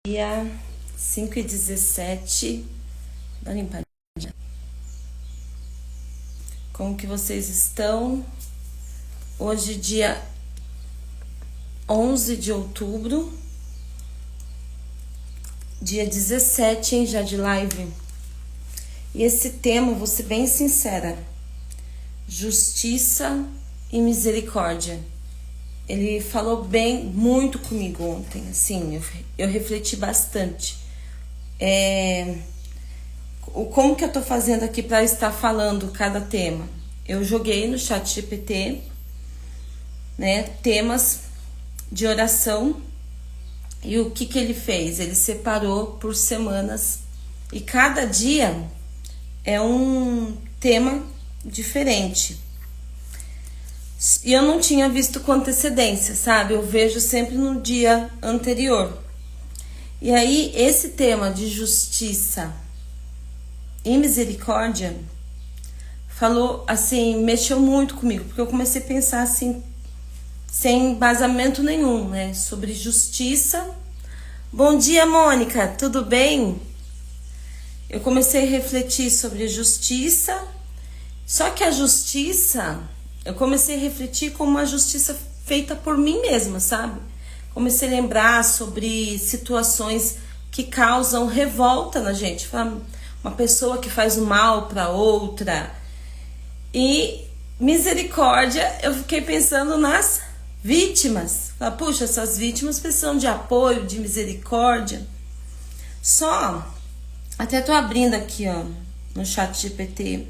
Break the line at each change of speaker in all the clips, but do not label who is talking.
Dia 5h17, dá uma limpadinha. Como que vocês estão? Hoje, dia 11 de outubro, dia 17, hein, já de live. E esse tema, vou ser bem sincera, justiça e misericórdia. Ele falou muito comigo ontem, assim, eu refleti bastante. Como que eu tô fazendo aqui para estar falando cada tema? Eu joguei no ChatGPT, né, temas de oração, e o que ele fez? Ele separou por semanas, e cada dia é um tema diferente. E eu não tinha visto com antecedência, sabe? Eu vejo sempre no dia anterior. E aí, esse tema de justiça e misericórdia falou assim, mexeu muito comigo, porque eu comecei a pensar assim, sem embasamento nenhum, né? Sobre justiça. Bom dia, Mônica, tudo bem? Eu comecei a refletir sobre justiça, só que a justiça, eu comecei a refletir como uma justiça feita por mim mesma, sabe? Comecei a lembrar sobre situações que causam revolta na gente. Uma pessoa que faz o mal para outra. E misericórdia, eu fiquei pensando nas vítimas. Puxa, essas vítimas precisam de apoio, de misericórdia. Até tô abrindo aqui, ó, no ChatGPT,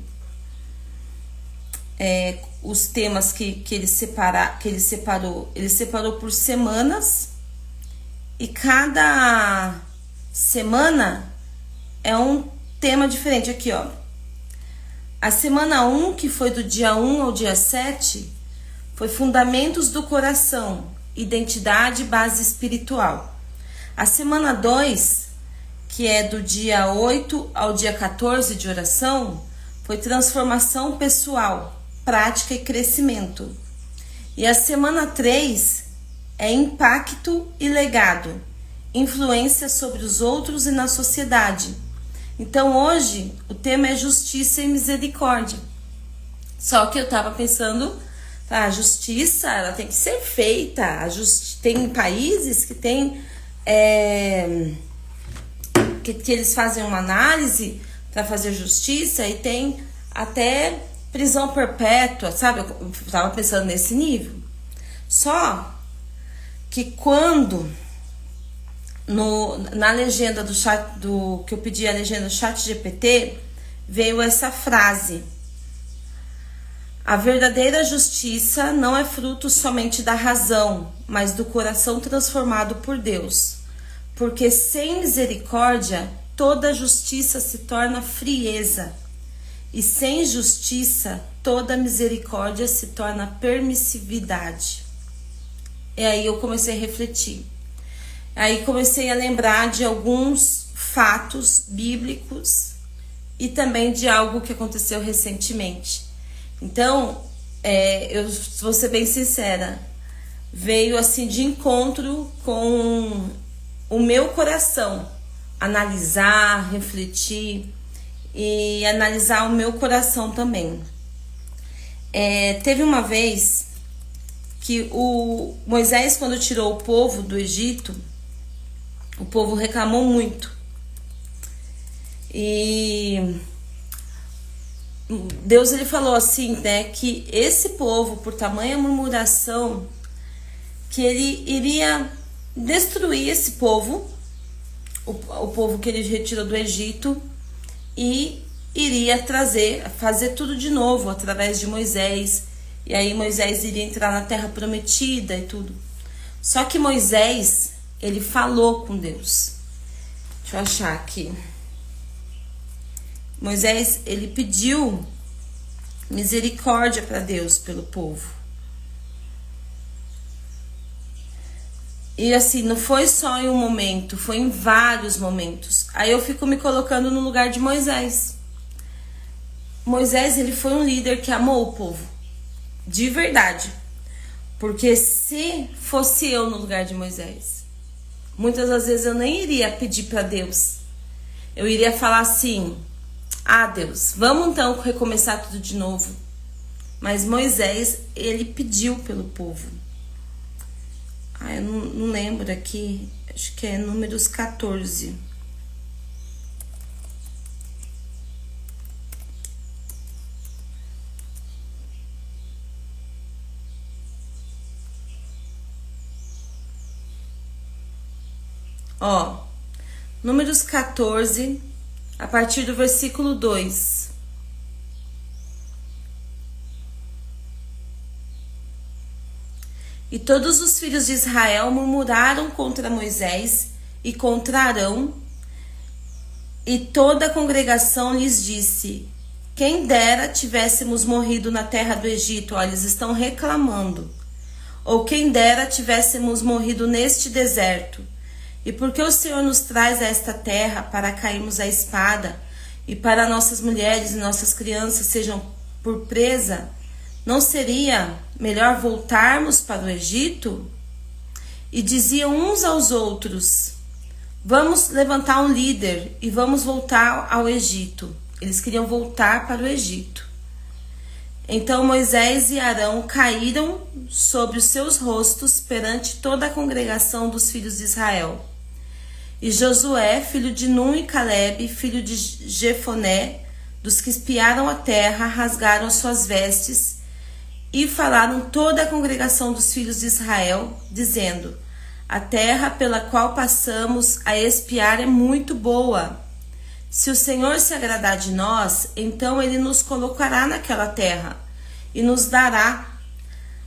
os temas que ele separou. Ele separou por semanas, e cada semana é um tema diferente. Aqui, ó, a semana 1, que foi do dia 1 ao dia 7, foi fundamentos do coração, identidade e base espiritual. A semana 2, que é do dia 8 ao dia 14 de oração, foi transformação pessoal, prática e crescimento. E a semana 3 é impacto e legado, influência sobre os outros e na sociedade. Então hoje o tema é justiça e misericórdia. Só que eu tava pensando, a justiça, ela tem que ser feita. Tem países que tem que eles fazem uma análise para fazer justiça e tem até prisão perpétua, sabe? Eu tava pensando nesse nível. Só que quando na legenda que eu pedi, a legenda do ChatGPT, veio essa frase: a verdadeira justiça não é fruto somente da razão, mas do coração transformado por Deus. Porque sem misericórdia, toda justiça se torna frieza. E sem justiça, toda misericórdia se torna permissividade. E aí eu comecei a refletir. Aí comecei a lembrar de alguns fatos bíblicos e também de algo que aconteceu recentemente. Então, eu vou ser bem sincera, veio assim de encontro com o meu coração, analisar, refletir e analisar o meu coração também. Teve uma vez que o Moisés, quando tirou o povo do Egito, o povo reclamou muito. E Deus, ele falou assim, né, que esse povo, por tamanha murmuração, que ele iria destruir esse povo, o povo que ele retirou do Egito, e iria fazer tudo de novo através de Moisés. E aí Moisés iria entrar na terra prometida e tudo. Só que Moisés, ele falou com Deus. Deixa eu achar aqui. Moisés, ele pediu misericórdia para Deus pelo povo. E assim, não foi só em um momento, foi em vários momentos. Aí eu fico me colocando no lugar de Moisés. Moisés, ele foi um líder que amou o povo, de verdade. Porque se fosse eu no lugar de Moisés, muitas das vezes eu nem iria pedir para Deus. Eu iria falar assim: ah, Deus, vamos então recomeçar tudo de novo. Mas Moisés, ele pediu pelo povo. Ah, eu não lembro aqui, acho que é Números 14. Ó, Números 14, a partir do versículo 2. E todos os filhos de Israel murmuraram contra Moisés e contra Arão, e toda a congregação lhes disse: quem dera tivéssemos morrido na terra do Egito. Olha, eles estão reclamando. Ou quem dera tivéssemos morrido neste deserto. E porque o Senhor nos traz a esta terra para cairmos à espada, e para nossas mulheres e nossas crianças sejam por presa, não seria melhor voltarmos para o Egito? E diziam uns aos outros: vamos levantar um líder e vamos voltar ao Egito. Eles queriam voltar para o Egito. Então Moisés e Arão caíram sobre os seus rostos perante toda a congregação dos filhos de Israel. E Josué, filho de Nun, e Calebe, filho de Jefoné, dos que espiaram a terra, rasgaram suas vestes e falaram toda a congregação dos filhos de Israel, dizendo: a terra pela qual passamos a espiar é muito boa. Se o Senhor se agradar de nós, então ele nos colocará naquela terra e nos dará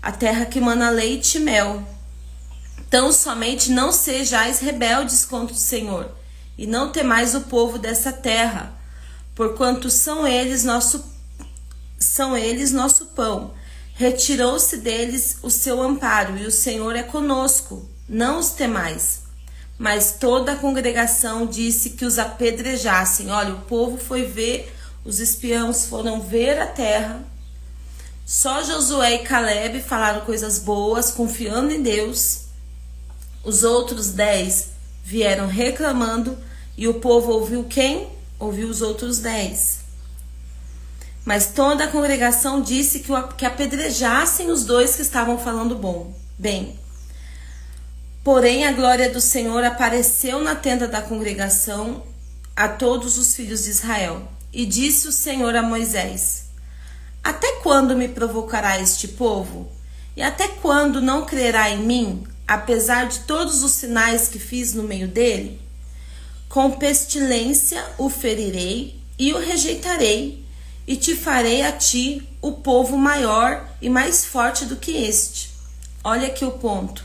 a terra que mana leite e mel. Tão somente não sejais rebeldes contra o Senhor, e não temais o povo dessa terra, porquanto são eles nosso pão. Retirou-se deles o seu amparo, e o Senhor é conosco, não os temais. Mas toda a congregação disse que os apedrejassem. Olha, o povo foi ver, os espiãos foram ver a terra. Só Josué e Calebe falaram coisas boas, confiando em Deus. Os outros 10 vieram reclamando, e o povo ouviu quem? Ouviu os outros 10. Mas toda a congregação disse que apedrejassem os dois que estavam falando bem. Porém, a glória do Senhor apareceu na tenda da congregação a todos os filhos de Israel. E disse o Senhor a Moisés: até quando me provocará este povo? E até quando não crerá em mim, apesar de todos os sinais que fiz no meio dele? Com pestilência o ferirei e o rejeitarei, e te farei a ti o povo maior e mais forte do que este. Olha aqui o ponto.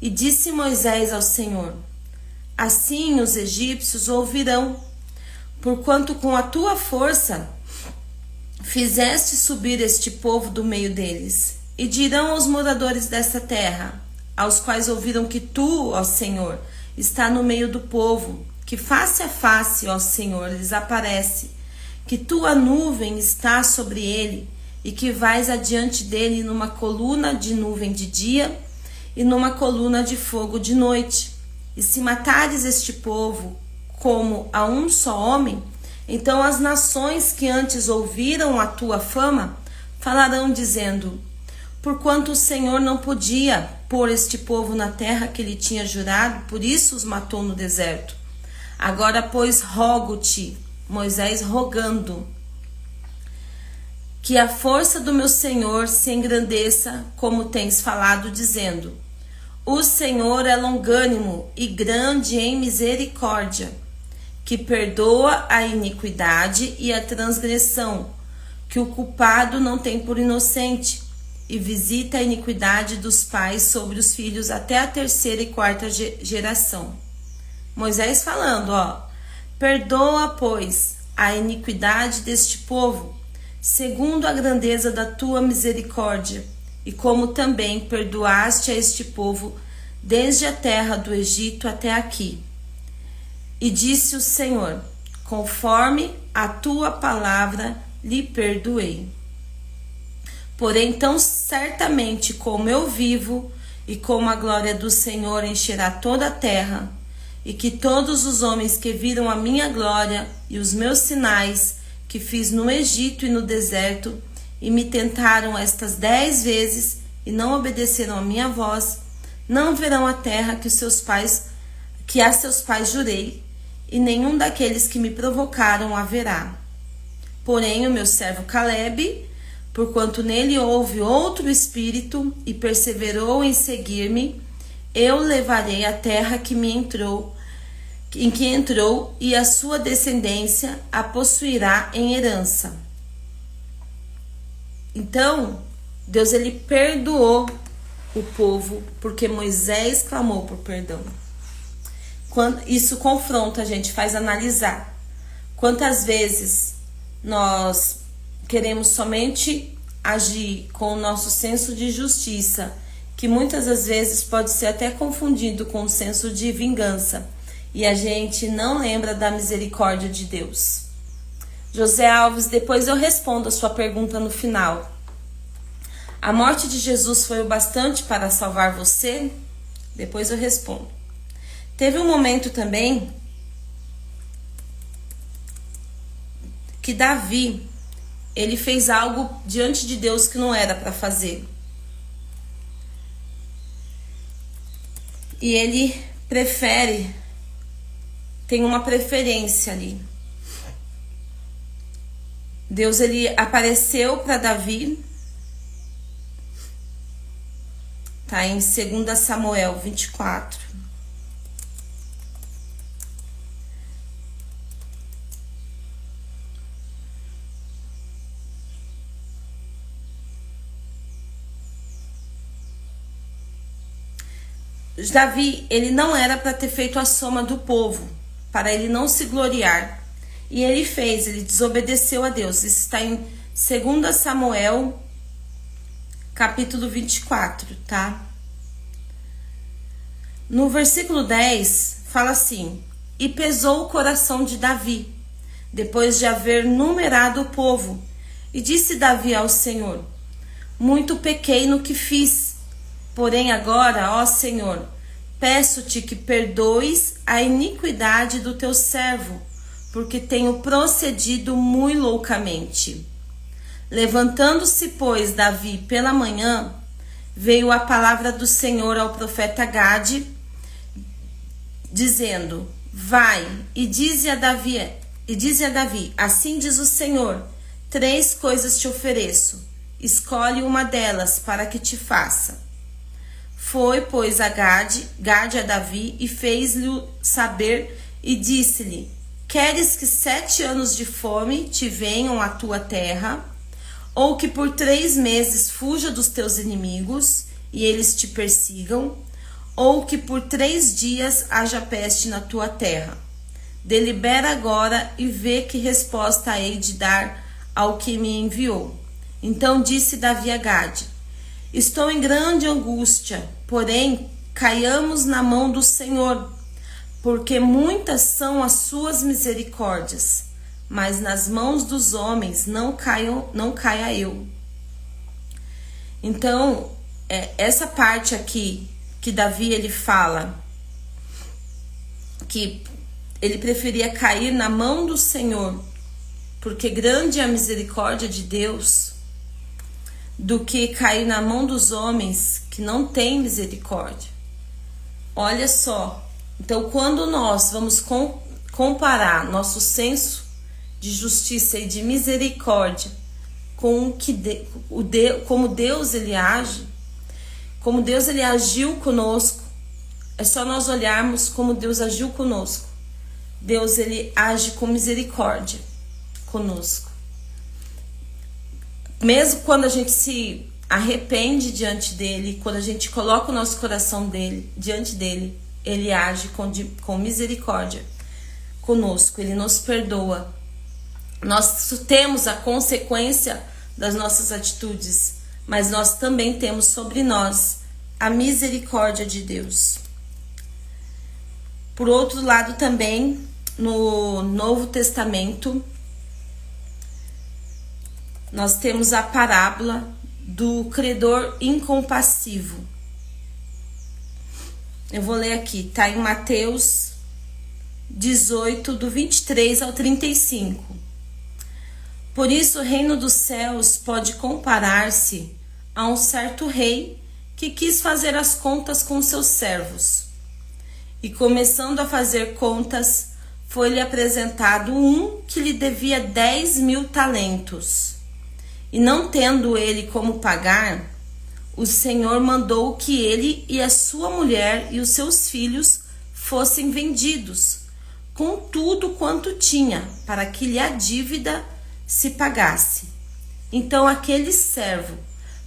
E disse Moisés ao Senhor: assim os egípcios ouvirão, porquanto com a tua força fizeste subir este povo do meio deles. E dirão aos moradores desta terra, aos quais ouviram que tu, ó Senhor, está no meio do povo, que face a face, ó Senhor, lhes aparece, que tua nuvem está sobre ele, e que vais adiante dele numa coluna de nuvem de dia e numa coluna de fogo de noite. E se matares este povo como a um só homem, então as nações que antes ouviram a tua fama falarão dizendo: porquanto o Senhor não podia pôr este povo na terra que ele tinha jurado, por isso os matou no deserto. Agora, pois, rogo-te, Moisés rogando, que a força do meu Senhor se engrandeça, como tens falado, dizendo: o Senhor é longânimo e grande em misericórdia, que perdoa a iniquidade e a transgressão, que o culpado não tem por inocente, e visita a iniquidade dos pais sobre os filhos até a terceira e quarta geração. Moisés falando, perdoa, pois, a iniquidade deste povo, segundo a grandeza da tua misericórdia, e como também perdoaste a este povo desde a terra do Egito até aqui. E disse o Senhor: conforme a tua palavra lhe perdoei. Porém, tão certamente como eu vivo e como a glória do Senhor encherá toda a terra, e que todos os homens que viram a minha glória e os meus sinais que fiz no Egito e no deserto, e me tentaram estas 10 vezes e não obedeceram a minha voz, não verão a terra que a seus pais jurei, e nenhum daqueles que me provocaram a verá. Porém o meu servo Calebe, porquanto nele houve outro espírito e perseverou em seguir-me, eu levarei a terra em que entrou, e a sua descendência a possuirá em herança. Então, Deus ele perdoou o povo porque Moisés clamou por perdão. Isso confronta a gente, faz analisar quantas vezes nós queremos somente agir com o nosso senso de justiça, que muitas das vezes pode ser até confundido com o senso de vingança, e a gente não lembra da misericórdia de Deus. José Alves, depois eu respondo a sua pergunta no final. A morte de Jesus foi o bastante para salvar você? Depois eu respondo. Teve um momento também que Davi, ele fez algo diante de Deus que não era para fazer. E ele tem uma preferência ali. Deus ele apareceu para Davi, tá em 2 Samuel 24. Davi, ele não era para ter feito a soma do povo, para ele não se gloriar. E ele desobedeceu a Deus. Isso está em 2 Samuel, capítulo 24, tá? No versículo 10, fala assim: e pesou o coração de Davi, depois de haver numerado o povo. E disse Davi ao Senhor: muito pequei no que fiz. Porém agora, ó Senhor, peço-te que perdoes a iniquidade do teu servo, porque tenho procedido muito loucamente. Levantando-se, pois, Davi pela manhã, veio a palavra do Senhor ao profeta Gade, dizendo: vai e dize a Davi, assim diz o Senhor, 3 coisas te ofereço, escolhe uma delas para que te faça. Foi, pois, a Gade a Davi, e fez-lhe saber, e disse-lhe: queres que 7 anos de fome te venham à tua terra, ou que por 3 meses fuja dos teus inimigos, e eles te persigam, ou que por 3 dias haja peste na tua terra? Delibera agora e vê que resposta hei de dar ao que me enviou. Então disse Davi a Gade: estou em grande angústia, porém caiamos na mão do Senhor, porque muitas são as suas misericórdias, mas nas mãos dos homens não caia eu. Então, essa parte aqui que Davi ele fala que ele preferia cair na mão do Senhor, porque grande é a misericórdia de Deus, do que cair na mão dos homens que não têm misericórdia. Olha só, então quando nós vamos comparar nosso senso de justiça e de misericórdia com como Deus ele age, como Deus ele agiu conosco, é só nós olharmos como Deus agiu conosco. Deus ele age com misericórdia conosco. Mesmo quando a gente se arrepende diante dele, quando a gente coloca o nosso coração diante dele, ele age com misericórdia conosco, ele nos perdoa. Nós temos a consequência das nossas atitudes, mas nós também temos sobre nós a misericórdia de Deus. Por outro lado também, no Novo Testamento, nós temos a parábola do credor incompassivo. Eu vou ler aqui, tá em Mateus 18, do 23 ao 35. Por isso o reino dos céus pode comparar-se a um certo rei que quis fazer as contas com seus servos. E começando a fazer contas, foi-lhe apresentado um que lhe devia 10.000 talentos. E não tendo ele como pagar, o Senhor mandou que ele e a sua mulher e os seus filhos fossem vendidos, com tudo quanto tinha, para que lhe a dívida se pagasse. Então aquele servo,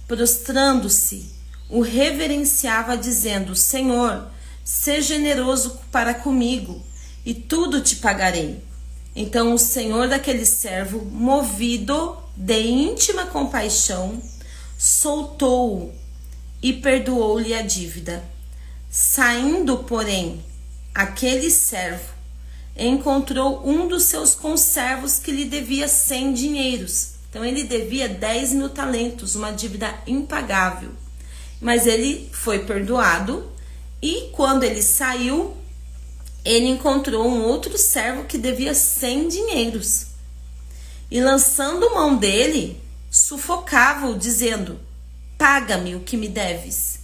prostrando-se, o reverenciava, dizendo: Senhor, seja generoso para comigo, e tudo te pagarei. Então o senhor daquele servo, movido de íntima compaixão, soltou-o e perdoou-lhe a dívida. Saindo, porém, aquele servo encontrou um dos seus conservos que lhe devia 100 dinheiros. Então ele devia 10.000 talentos, uma dívida impagável. Mas ele foi perdoado, e quando ele saiu, ele encontrou um outro servo que devia 100 dinheiros. E lançando mão dele, sufocava-o, dizendo: paga-me o que me deves.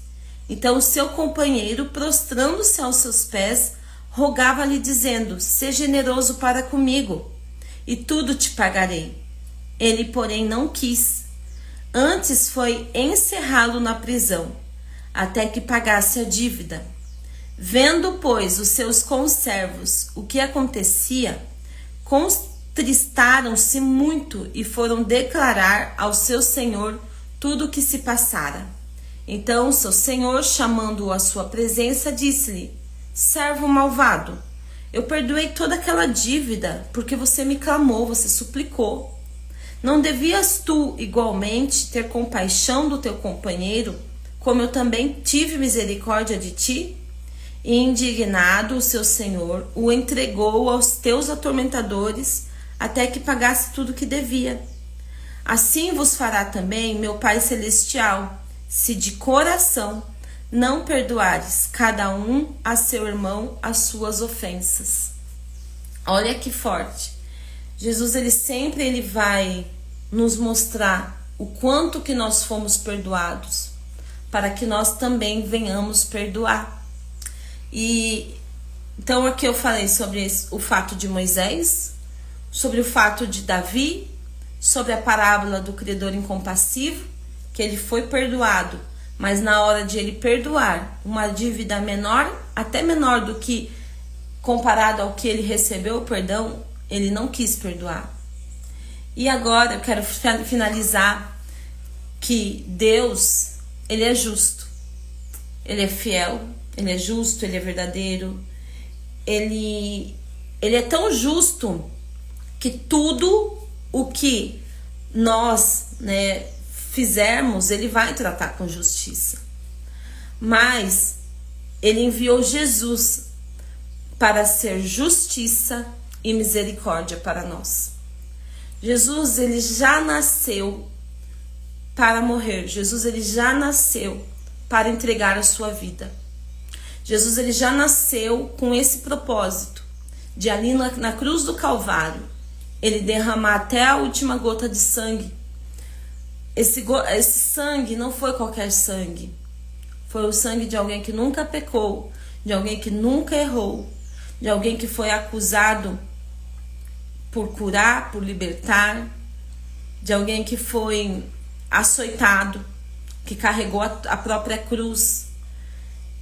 Então o seu companheiro, prostrando-se aos seus pés, rogava-lhe, dizendo: seja generoso para comigo, e tudo te pagarei. Ele, porém, não quis. Antes foi encerrá-lo na prisão, até que pagasse a dívida. Vendo, pois, os seus conservos o que acontecia, contristaram-se muito e foram declarar ao seu senhor tudo o que se passara. Então seu senhor, chamando-o à sua presença, disse-lhe: servo malvado, eu perdoei toda aquela dívida, porque você me clamou, você suplicou. Não devias tu, igualmente, ter compaixão do teu companheiro, como eu também tive misericórdia de ti? E indignado, o seu senhor o entregou aos teus atormentadores, até que pagasse tudo o que devia. Assim vos fará também meu Pai Celestial, se de coração não perdoares cada um a seu irmão as suas ofensas. Olha que forte. Jesus, ele vai nos mostrar o quanto que nós fomos perdoados, para que nós também venhamos perdoar. E então aqui eu falei sobre o fato de Moisés, sobre o fato de Davi, sobre a parábola do credor incompassivo, que ele foi perdoado, mas na hora de ele perdoar uma dívida menor, até menor do que comparado ao que ele recebeu o perdão, ele não quis perdoar. E agora eu quero finalizar que Deus, ele é justo, ele é fiel, ele é justo, ele é verdadeiro, ele é tão justo que tudo o que nós, fizermos, ele vai tratar com justiça. Mas ele enviou Jesus para ser justiça e misericórdia para nós. Jesus, ele já nasceu para morrer. Jesus, ele já nasceu para entregar a sua vida. Jesus, ele já nasceu com esse propósito de ali na cruz do Calvário, ele derramar até a última gota de sangue. Esse sangue não foi qualquer sangue. Foi o sangue de alguém que nunca pecou, de alguém que nunca errou, de alguém que foi acusado por curar, por libertar, de alguém que foi açoitado, que carregou a própria cruz,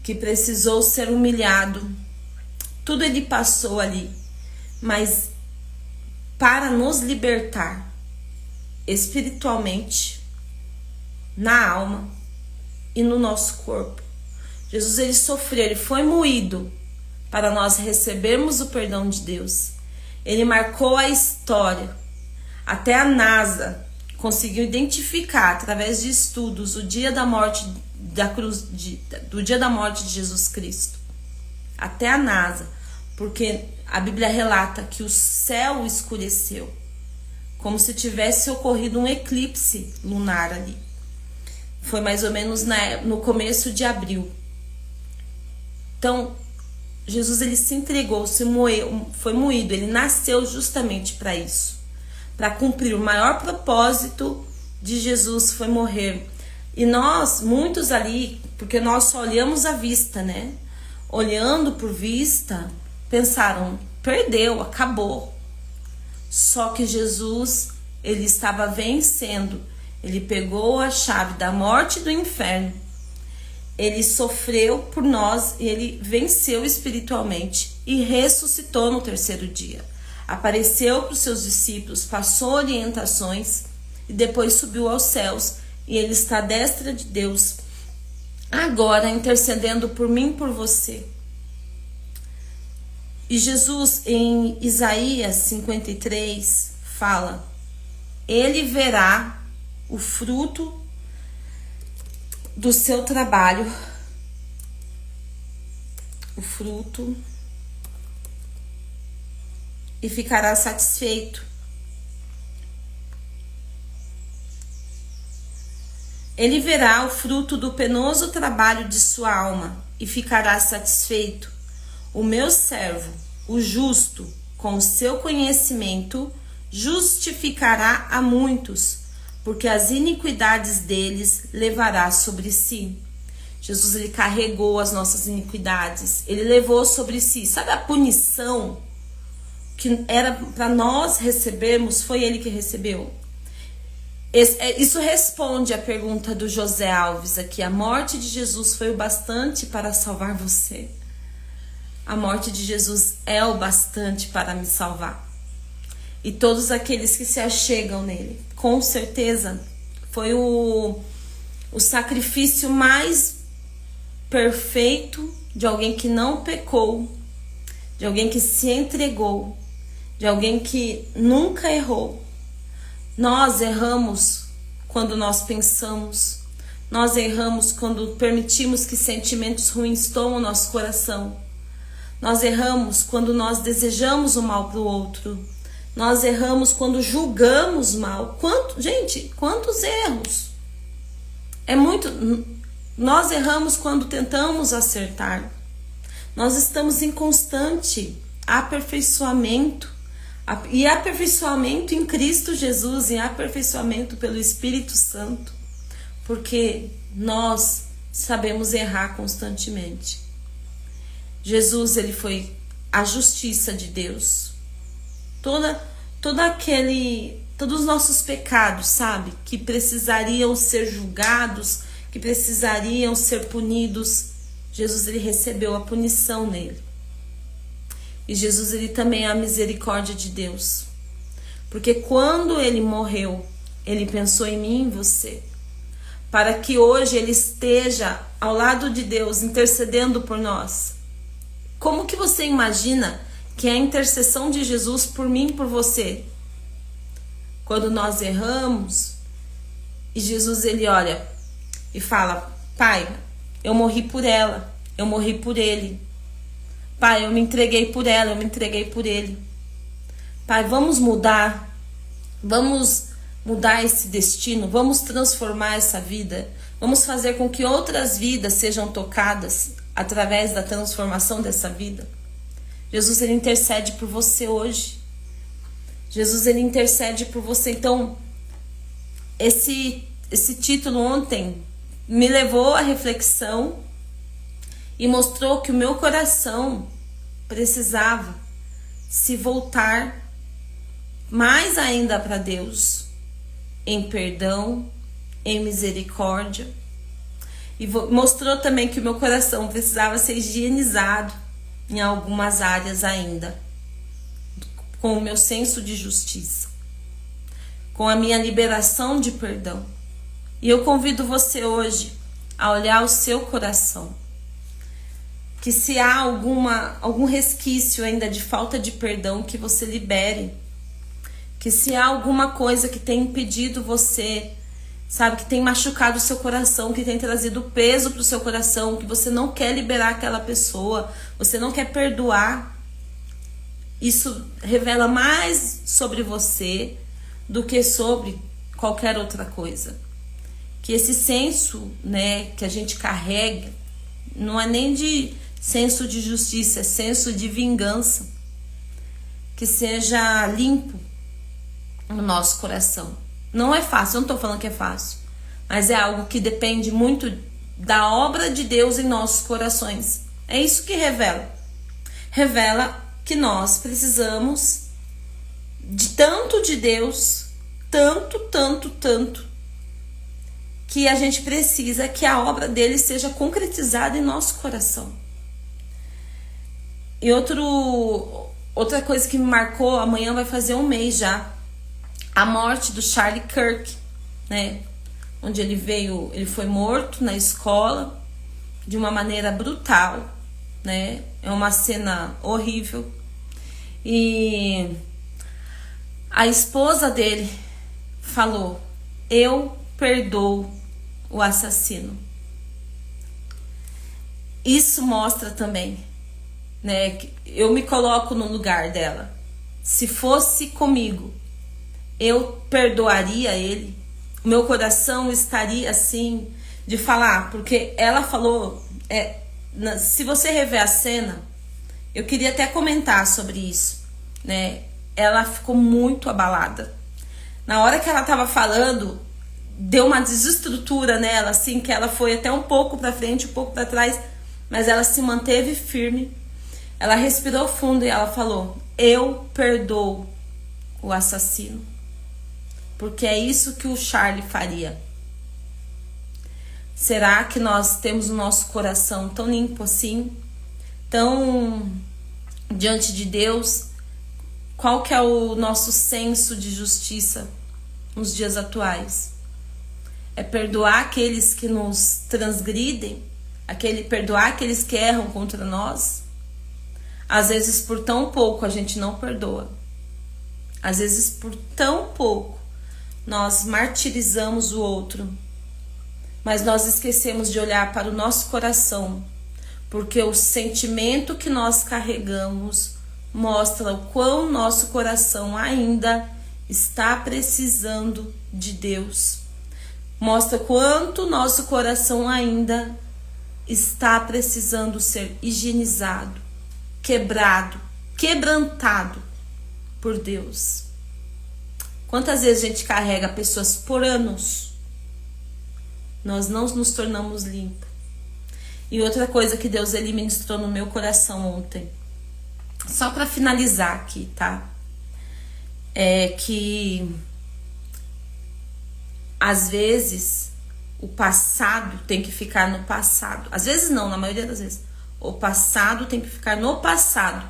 que precisou ser humilhado. Tudo ele passou ali, mas para nos libertar espiritualmente, na alma e no nosso corpo. Jesus, ele sofreu, ele foi moído para nós recebermos o perdão de Deus. Ele marcou a história. Até a NASA conseguiu identificar, através de estudos, o dia da morte do dia da morte de Jesus Cristo. Até a NASA, porque a Bíblia relata que o céu escureceu, como se tivesse ocorrido um eclipse lunar ali. Foi mais ou menos no começo de abril. Então, Jesus, ele se entregou, foi moído, ele nasceu justamente para isso, para cumprir o maior propósito de Jesus, foi morrer. E nós, muitos ali, porque nós só olhamos a vista, né? Olhando por vista, pensaram, perdeu, acabou. Só que Jesus, ele estava vencendo. Ele pegou a chave da morte e do inferno. Ele sofreu por nós e ele venceu espiritualmente e ressuscitou no terceiro dia. Apareceu para os seus discípulos, passou orientações e depois subiu aos céus. E ele está à destra de Deus, agora intercedendo por mim e por você. E Jesus, em Isaías 53, fala: ele verá o fruto do seu trabalho, o fruto, e ficará satisfeito. Ele verá o fruto do penoso trabalho de sua alma e ficará satisfeito. O meu servo, o justo, com o seu conhecimento, justificará a muitos, porque as iniquidades deles levará sobre si. Jesus, ele carregou as nossas iniquidades, ele levou sobre si. Sabe a punição que era para nós recebermos? Foi ele que recebeu. Isso responde à pergunta do José Alves aqui. A morte de Jesus foi o bastante para salvar você? A morte de Jesus é o bastante para me salvar. E todos aqueles que se achegam nele, com certeza, foi o sacrifício mais perfeito de alguém que não pecou, de alguém que se entregou, de alguém que nunca errou. Nós erramos quando nós pensamos, nós erramos quando permitimos que sentimentos ruins tomem o nosso coração. Nós erramos quando nós desejamos o mal para o outro. Nós erramos quando julgamos mal. Gente, quantos erros? Nós erramos quando tentamos acertar. Nós estamos em constante aperfeiçoamento. E aperfeiçoamento em Cristo Jesus, e aperfeiçoamento pelo Espírito Santo, porque nós sabemos errar constantemente. Jesus, ele foi a justiça de Deus. Todos os nossos pecados, sabe, que precisariam ser julgados, que precisariam ser punidos, Jesus, ele recebeu a punição nele. E Jesus, ele também é a misericórdia de Deus. Porque quando ele morreu, ele pensou em mim e em você. Para que hoje ele esteja ao lado de Deus, intercedendo por nós. Como que você imagina que é a intercessão de Jesus por mim e por você? Quando nós erramos, e Jesus, ele olha e fala: Pai, eu morri por ela, eu morri por ele. Pai, eu me entreguei por ela, eu me entreguei por ele. Pai, vamos mudar esse destino, vamos transformar essa vida, vamos fazer com que outras vidas sejam tocadas através da transformação dessa vida. Jesus, ele intercede por você hoje. Jesus, ele intercede por você. Então, esse título ontem me levou à reflexão e mostrou que o meu coração precisava se voltar mais ainda para Deus, em perdão, em misericórdia. E mostrou também que o meu coração precisava ser higienizado em algumas áreas ainda, com o meu senso de justiça, com a minha liberação de perdão. E eu convido você hoje a olhar o seu coração. Que se há algum resquício ainda de falta de perdão, que você libere. Que se há alguma coisa que tem impedido você, sabe, que tem machucado o seu coração, que tem trazido peso para o seu coração, que você não quer liberar aquela pessoa, você não quer perdoar, isso revela mais sobre você do que sobre qualquer outra coisa. Que esse senso, né, que a gente carrega, não é nem de senso de justiça, senso de vingança, que seja limpo no nosso coração. Não é fácil, eu não estou falando que é fácil, mas é algo que depende muito da obra de Deus em nossos corações. É isso que revela. Revela que nós precisamos de tanto de Deus, tanto, que a gente precisa que a obra dele seja concretizada em nosso coração. E outra coisa que me marcou, amanhã vai fazer um mês já, a morte do Charlie Kirk, né? Onde ele foi morto na escola de uma maneira brutal, né? É uma cena horrível. E a esposa dele falou: eu perdoo o assassino. Isso mostra também, né, que eu me coloco no lugar dela. Se fosse comigo, eu perdoaria ele. O meu coração estaria assim de falar, porque ela falou, se você rever a cena, eu queria até comentar sobre isso, né? Ela ficou muito abalada. Na hora que ela tava falando, deu uma desestrutura nela, assim, que ela foi até um pouco pra frente, um pouco pra trás, mas ela se manteve firme. Ela respirou fundo e ela falou: eu perdoo o assassino. Porque é isso que o Charlie faria. Será que nós temos o nosso coração tão limpo assim? Tão diante de Deus? Qual que é o nosso senso de justiça nos dias atuais? É perdoar aqueles que nos transgridem? Perdoar aqueles que erram contra nós? Às vezes por tão pouco a gente não perdoa. Às vezes por tão pouco nós martirizamos o outro. Mas nós esquecemos de olhar para o nosso coração, porque o sentimento que nós carregamos mostra o quão nosso coração ainda está precisando de Deus. Mostra quanto nosso coração ainda está precisando ser higienizado, quebrado, quebrantado por Deus. Quantas vezes a gente carrega pessoas por anos, nós não nos tornamos limpos. E outra coisa que Deus ele ministrou no meu coração ontem, só para finalizar aqui, tá? É que às vezes o passado tem que ficar no passado. Às vezes não, na maioria das vezes. O passado tem que ficar no passado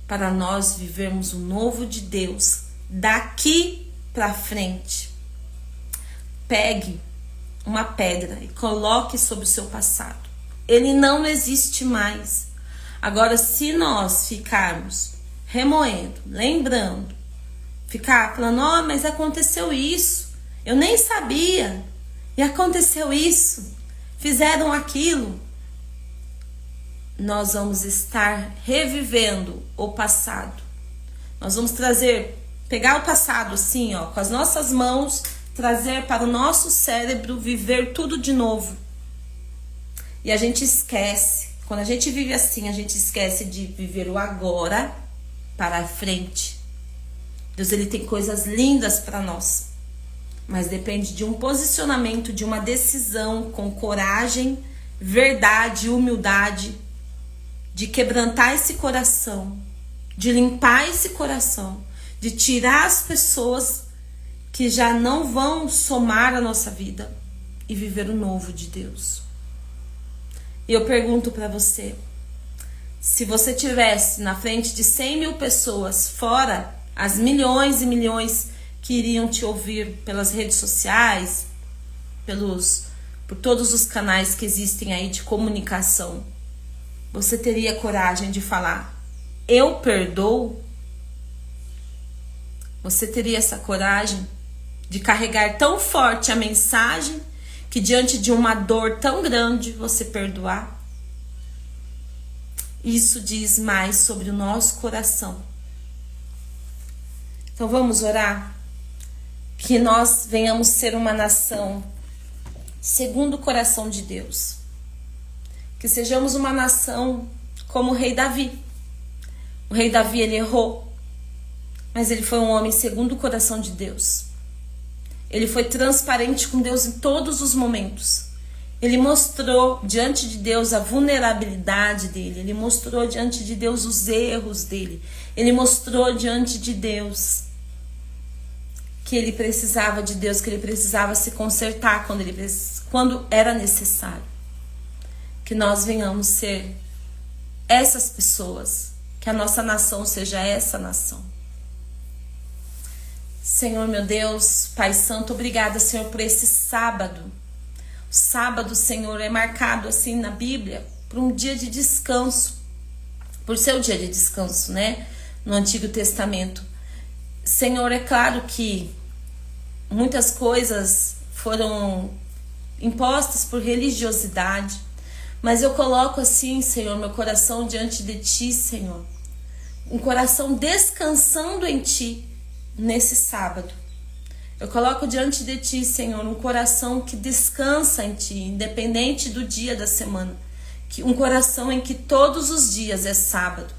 para nós vivermos o novo de Deus daqui para frente. Pegue uma pedra e coloque sobre o seu passado. Ele não existe mais. Agora, se nós ficarmos remoendo, lembrando, ficar falando: oh, mas aconteceu isso, eu nem sabia, e aconteceu isso, fizeram aquilo, nós vamos estar revivendo o passado. Nós vamos pegar o passado assim, ó, com as nossas mãos, trazer para o nosso cérebro, viver tudo de novo. E a gente esquece, quando a gente vive assim, a gente esquece de viver o agora para a frente. Deus ele tem coisas lindas para nós, mas depende de um posicionamento, de uma decisão com coragem, verdade, humildade, de quebrantar esse coração, de limpar esse coração, de tirar as pessoas que já não vão somar a nossa vida e viver o novo de Deus. E eu pergunto para você, se você tivesse na frente de 100 mil pessoas, fora as milhões e milhões que iriam te ouvir pelas redes sociais, por todos os canais que existem aí de comunicação, você teria coragem de falar: eu perdoo? Você teria essa coragem de carregar tão forte a mensagem que diante de uma dor tão grande você perdoar? Isso diz mais sobre o nosso coração. Então vamos orar? Que nós venhamos ser uma nação segundo o coração de Deus. Que sejamos uma nação como o rei Davi. O rei Davi, ele errou, mas ele foi um homem segundo o coração de Deus. Ele foi transparente com Deus em todos os momentos. Ele mostrou diante de Deus a vulnerabilidade dele. Ele mostrou diante de Deus os erros dele. Ele mostrou diante de Deus que ele precisava de Deus, que ele precisava se consertar quando era necessário. Que nós venhamos ser essas pessoas, que a nossa nação seja essa nação. Senhor meu Deus, Pai Santo, obrigada, Senhor, por esse sábado. O sábado, Senhor, é marcado assim na Bíblia por um dia de descanso, por ser o dia de descanso, né? No Antigo Testamento. Senhor, é claro que muitas coisas foram impostas por religiosidade, mas eu coloco assim, Senhor, meu coração diante de Ti, Senhor. Um coração descansando em Ti nesse sábado. Eu coloco diante de Ti, Senhor, um coração que descansa em Ti, independente do dia da semana. Um coração em que todos os dias é sábado.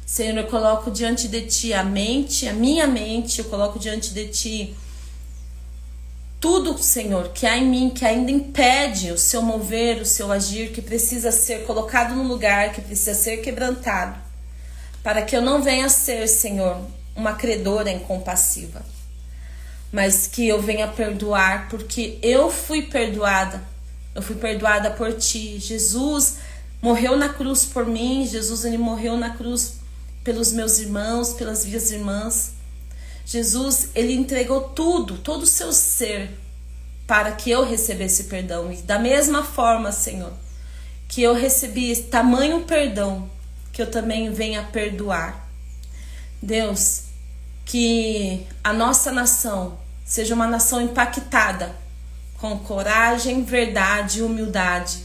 Senhor, eu coloco diante de Ti a minha mente, eu coloco diante de Ti tudo, Senhor, que há em mim, que ainda impede o Seu mover, o Seu agir, que precisa ser colocado no lugar, que precisa ser quebrantado, para que eu não venha a ser, Senhor, uma credora incompassiva, mas que eu venha perdoar, porque eu fui perdoada por Ti. Jesus morreu na cruz por mim, Jesus, ele morreu na cruz pelos meus irmãos, pelas minhas irmãs. Jesus, ele entregou tudo, todo o seu ser, para que eu recebesse perdão. E da mesma forma, Senhor, que eu recebi tamanho perdão, que eu também venha perdoar. Deus, que a nossa nação seja uma nação impactada com coragem, verdade e humildade,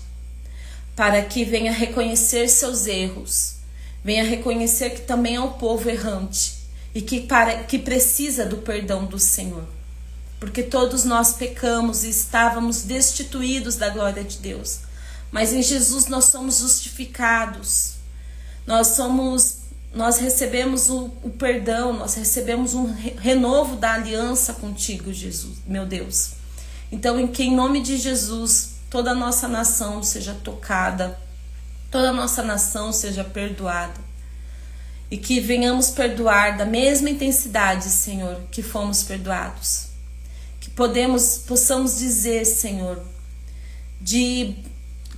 para que venha reconhecer seus erros, venha reconhecer que também é um povo errante e que precisa do perdão do Senhor, porque todos nós pecamos e estávamos destituídos da glória de Deus, mas em Jesus nós somos justificados, nós recebemos o perdão, nós recebemos um renovo da aliança contigo, Jesus, meu Deus. Então, que em nome de Jesus, toda a nossa nação seja tocada, toda a nossa nação seja perdoada. E que venhamos perdoar da mesma intensidade, Senhor, que fomos perdoados. Que possamos dizer, Senhor, de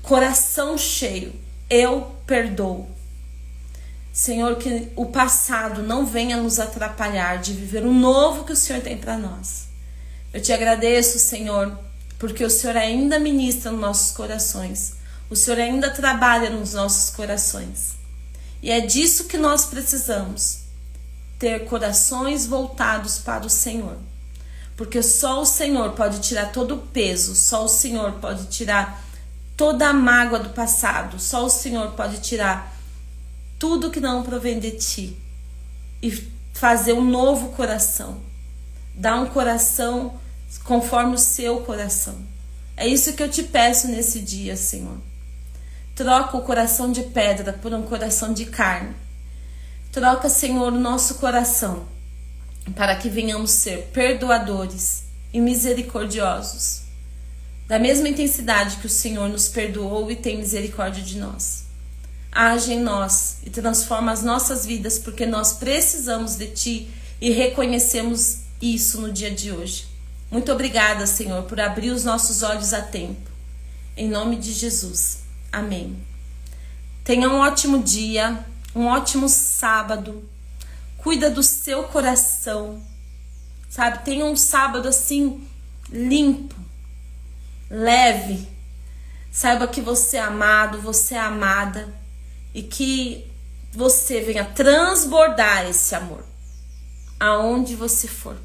coração cheio, eu perdoo. Senhor, que o passado não venha nos atrapalhar de viver o novo que o Senhor tem para nós. Eu te agradeço, Senhor, porque o Senhor ainda ministra nos nossos corações. O Senhor ainda trabalha nos nossos corações. E é disso que nós precisamos, ter corações voltados para o Senhor. Porque só o Senhor pode tirar todo o peso, só o Senhor pode tirar toda a mágoa do passado, só o Senhor pode tirar tudo que não provém de Ti e fazer um novo coração, dar um coração conforme o Seu coração. É isso que eu te peço nesse dia, Senhor. Troca o coração de pedra por um coração de carne. Troca, Senhor, o nosso coração para que venhamos ser perdoadores e misericordiosos, da mesma intensidade que o Senhor nos perdoou e tem misericórdia de nós. Age em nós e transforma as nossas vidas, porque nós precisamos de Ti e reconhecemos isso no dia de hoje. Muito obrigada, Senhor, por abrir os nossos olhos a tempo. Em nome de Jesus. Amém. Tenha um ótimo dia, um ótimo sábado. Cuida do seu coração, sabe? Tenha um sábado assim, limpo, leve. Saiba que você é amado, você é amada e que você venha transbordar esse amor aonde você for.